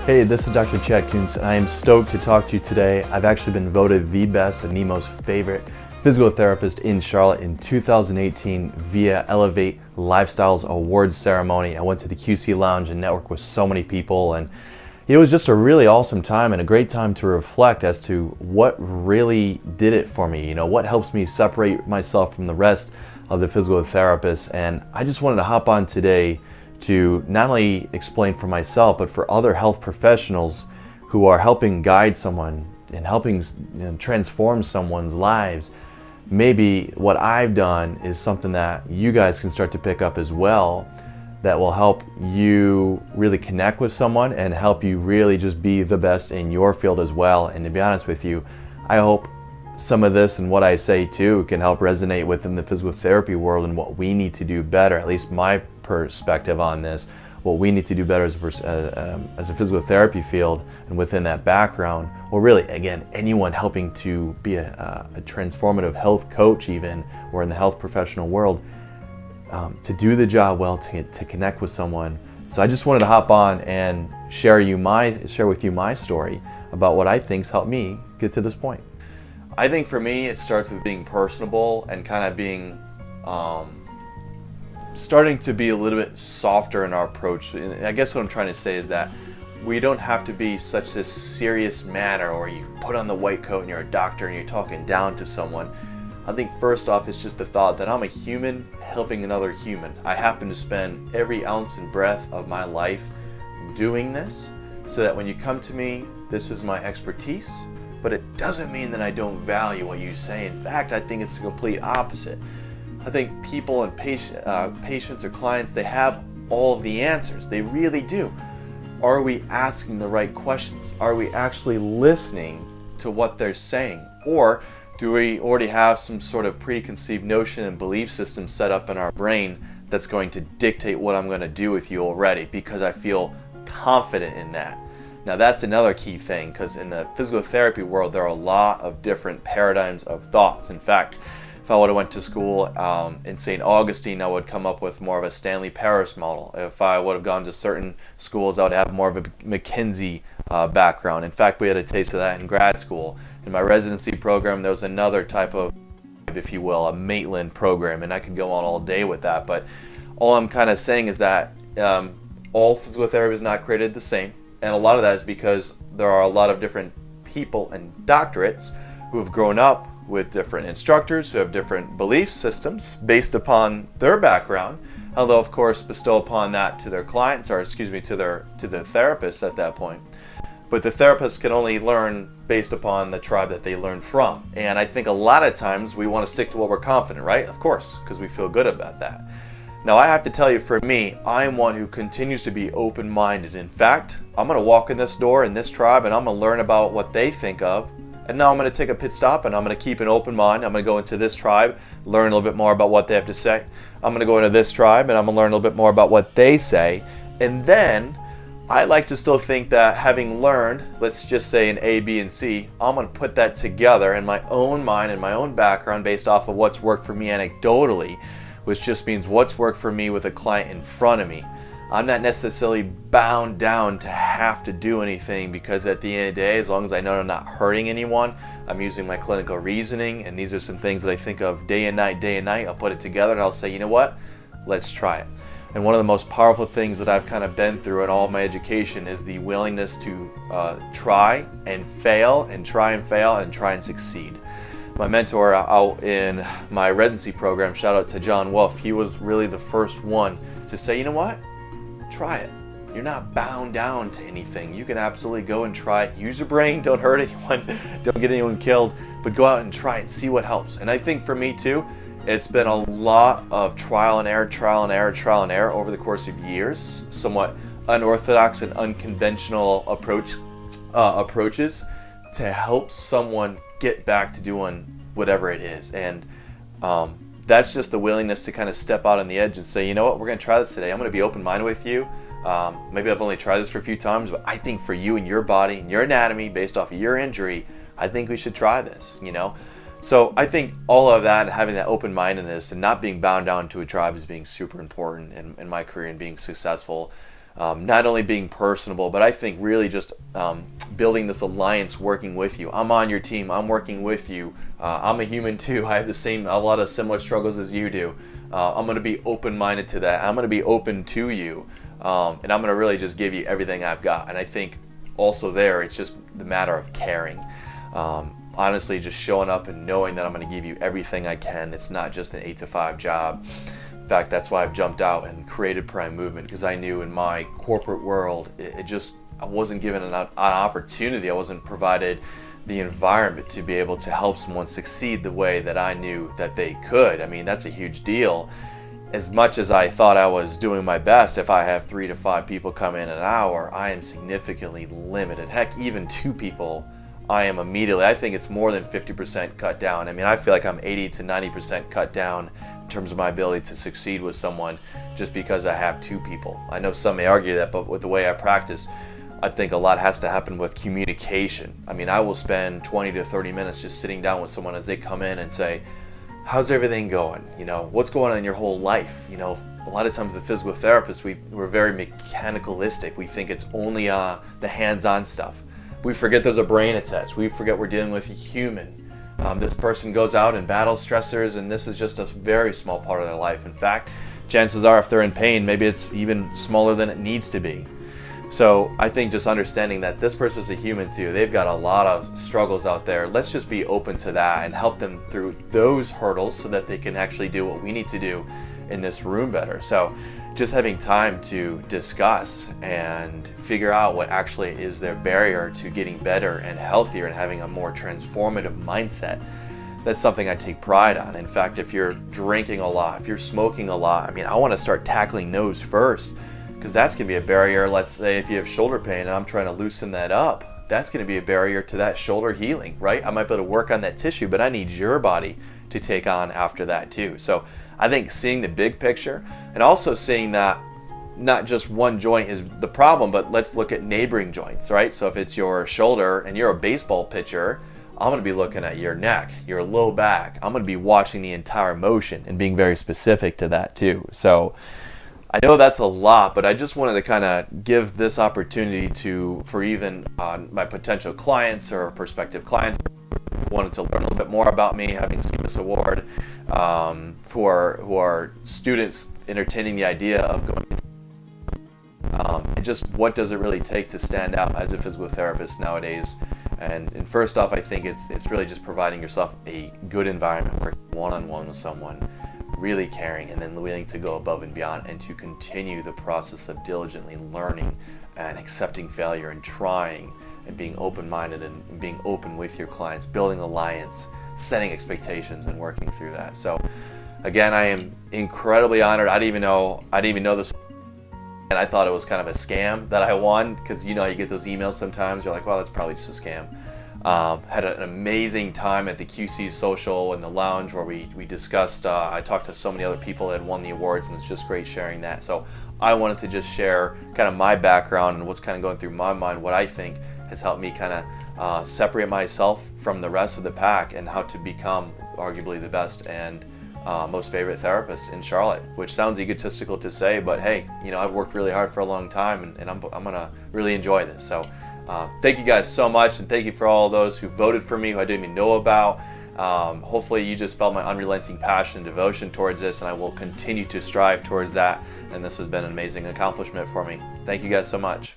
Hey, this is Dr. Chad Kuntz, and I am stoked to talk to you today. I've actually been voted the best and the most favorite physical therapist in Charlotte in 2018 via Elevate Lifestyles Awards ceremony. I went to the QC Lounge and networked with so many people, and it was just a really awesome time and a great time to reflect as to what really did it for me. You know, what helps me separate myself from the rest of the physical therapists. And I just wanted to hop on today to not only explain for myself, but for other health professionals who are helping guide someone and helping transform someone's lives. Maybe what I've done is something that you guys can start to pick up as well, that will help you really connect with someone and help you really just be the best in your field as well. And to be honest with you, I hope some of this and what I say too can help resonate within the physical therapy world and what we need to do better, at least my perspective on this, what we need to do better as a physical therapy field and within that background, or really, again, anyone helping to be a transformative health coach even, or in the health professional world, to do the job well, to connect with someone. So I just wanted to hop on and share with you my story about what I think's helped me get to this point. I think for me, it starts with being personable and kind of being starting to be a little bit softer in our approach. And I guess what I'm trying to say is that we don't have to be such a serious manner, or you put on the white coat and you're a doctor and you're talking down to someone. I think first off, it's just the thought that I'm a human helping another human. I happen to spend every ounce and breath of my life doing this, so that when you come to me, this is my expertise, but it doesn't mean that I don't value what you say. In fact, I think it's the complete opposite. I think people and patients or clients, they have all of the answers. They really do. Are we asking the right questions? Are we actually listening to what they're saying? Or do we already have some sort of preconceived notion and belief system set up in our brain that's going to dictate what I'm going to do with you already because I feel confident in that? Now that's another key thing, because in the physical therapy world, there are a lot of different paradigms of thoughts. In fact, if I would have went to school in St. Augustine, I would come up with more of a Stanley Paris model. If I would have gone to certain schools, I would have more of a McKinsey background. In fact, we had a taste of that in grad school. In my residency program, there was another type of, if you will, a Maitland program, and I could go on all day with that. But all I'm kind of saying is that all physical therapy is not created the same. And a lot of that is because there are a lot of different people and doctorates who have grown up with different instructors who have different belief systems based upon their background, although of course bestow upon that to their clients, or to the therapist at that point. But the therapist can only learn based upon the tribe that they learn from. And I think a lot of times we want to stick to what we're confident, right? Of course, because we feel good about that. Now I have to tell you, for me, I am one who continues to be open-minded. In fact, I'm going to walk in this door in this tribe and I'm going to learn about what they think of. And now I'm going to take a pit stop and I'm going to keep an open mind. I'm going to go into this tribe, learn a little bit more about what they have to say. I'm going to go into this tribe and I'm going to learn a little bit more about what they say. And then I like to still think that having learned, let's just say an A, B, and C, I'm going to put that together in my own mind and my own background based off of what's worked for me anecdotally, which just means what's worked for me with a client in front of me. I'm not necessarily bound down to have to do anything, because at the end of the day, as long as I know I'm not hurting anyone, I'm using my clinical reasoning, and these are some things that I think of day and night. I'll put it together and I'll say, you know what, let's try it. And one of the most powerful things that I've kind of been through in all of my education is the willingness to try and fail and try and fail and try and succeed. My mentor out in my residency program, shout out to John Wolf, he was really the first one to say, you know what? Try it. You're not bound down to anything. You can absolutely go and try it. Use your brain. Don't hurt anyone. Don't get anyone killed. But go out and try it and see what helps. And I think for me too, it's been a lot of trial and error over the course of years. Somewhat unorthodox and unconventional approaches to help someone get back to doing whatever it is. And that's just the willingness to kind of step out on the edge and say, you know what, we're going to try this today. I'm going to be open-minded with you. Maybe I've only tried this for a few times, but I think for you and your body and your anatomy, based off of your injury, I think we should try this, you know? So I think all of that, having that open-mindedness and not being bound down to a tribe, is being super important in my career and being successful. not only being personable, but I think really just building this alliance, working with you. I'm on your team. I'm working with you. I'm a human too. I have a lot of similar struggles as you do. I'm going to be open-minded to that. I'm going to be open to you, and I'm going to really just give you everything I've got. And I think also there, it's just the matter of caring. Honestly, just showing up and knowing that I'm going to give you everything I can. It's not just an 8-to-5 job. In fact, that's why I've jumped out and created Pr1me Movement, because I knew in my corporate world, I wasn't given an opportunity. I wasn't provided the environment to be able to help someone succeed the way that I knew that they could. I mean, that's a huge deal. As much as I thought I was doing my best, if I have 3 to 5 people come in an hour, I am significantly limited. Heck, even 2 people, I think it's more than 50% cut down. I mean, I feel like I'm 80 to 90% cut down in terms of my ability to succeed with someone just because I have 2 people. I know some may argue that, but with the way I practice, I think a lot has to happen with communication. I mean, I will spend 20 to 30 minutes just sitting down with someone as they come in and say, how's everything going? You know, what's going on in your whole life? You know, a lot of times the physical therapists, we're very mechanicalistic. We think it's only the hands-on stuff. We forget there's a brain attached. We forget we're dealing with a human. This person goes out and battles stressors, and this is just a very small part of their life. In fact, chances are if they're in pain, maybe it's even smaller than it needs to be. So I think just understanding that this person's a human too. They've got a lot of struggles out there. Let's just be open to that and help them through those hurdles so that they can actually do what we need to do in this room better. So just having time to discuss and figure out what actually is their barrier to getting better and healthier and having a more transformative mindset. That's something I take pride on. In fact, if you're drinking a lot, if you're smoking a lot, I mean, I want to start tackling those first, because that's going to be a barrier. Let's say if you have shoulder pain and I'm trying to loosen that up, that's going to be a barrier to that shoulder healing, right? I might be able to work on that tissue, but I need your body to take on after that too. So I think seeing the big picture and also seeing that not just one joint is the problem, but let's look at neighboring joints, right? So if it's your shoulder and you're a baseball pitcher, I'm going to be looking at your neck, your low back. I'm going to be watching the entire motion and being very specific to that too. So I know that's a lot, but I just wanted to kind of give this opportunity for even my potential clients or prospective clients who wanted to learn a little bit more about me, having seen this award, who are students entertaining the idea of going into and just what does it really take to stand out as a physical therapist nowadays. And first off, I think it's really just providing yourself a good environment, working one-on-one with someone, really caring, and then willing to go above and beyond and to continue the process of diligently learning and accepting failure and trying and being open-minded and being open with your clients, building alliance, setting expectations and working through that. So again, I am incredibly honored. I didn't even know this, and I thought it was kind of a scam that I won, because you know you get those emails sometimes, you're like, well, that's probably just a scam. Had an amazing time at the QC Social in the lounge where we discussed, I talked to so many other people that had won the awards, and it's just great sharing that. So I wanted to just share kind of my background and what's kind of going through my mind, what I think has helped me kind of separate myself from the rest of the pack and how to become arguably the best and most favorite therapist in Charlotte, which sounds egotistical to say, but hey, you know, I've worked really hard for a long time, and I'm gonna really enjoy this. So thank you guys so much, and thank you for all those who voted for me, who I didn't even know about. Hopefully you just felt my unrelenting passion and devotion towards this, and I will continue to strive towards that, and this has been an amazing accomplishment for me. Thank you guys so much.